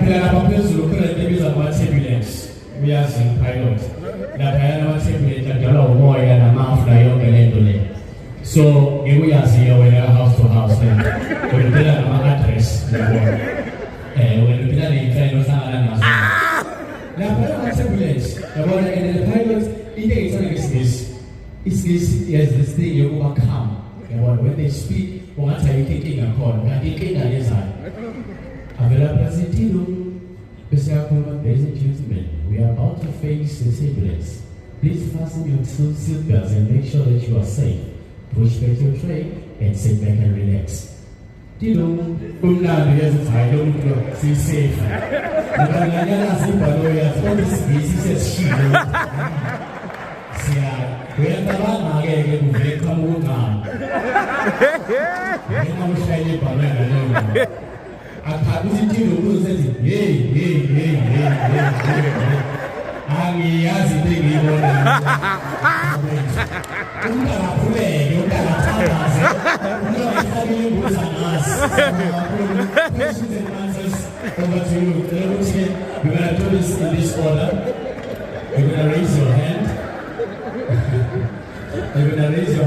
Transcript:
Nampela baphezulu kurente biza ama-turbulence uyazi pilot laphayana ama-turbulence adalwa umoya namafla yonke lento le so ngeke uyaziyo wena house to house wena uphela nama-address yabona wena uphela ney'nhlelo ohlangana nazo laphayana ama-turbulence yabona and the pilot into engiyithanda ngesingisi yes this thing yokuba calm yabona when they speak ungathi ayikho inkinga khona kanti inkinga yezayo avela Presidilo bese yakhuluma ladies and gentlemen we are about to face the turbulence. Please fasten your seatbelts and make sure that you are safe. Push back your tray and sit back and relax. Umnandi yazithayile umuntu si-safe. Ngiyanyana sibhalo yazi isingisi sesishilo. Uyacabanga-ke kuvele qhamuka ungani. Ngenxa ushayele ibhalwe ngalo. Akhathi Tilo usethi hey. Angiyazi into engiyibona. Ungaphuleke, ungathandaze. Ungafakile imbuza ngasi. Questions and answers over to you. We're going to do this in this order. You're going to raise your hand. You're going to raise your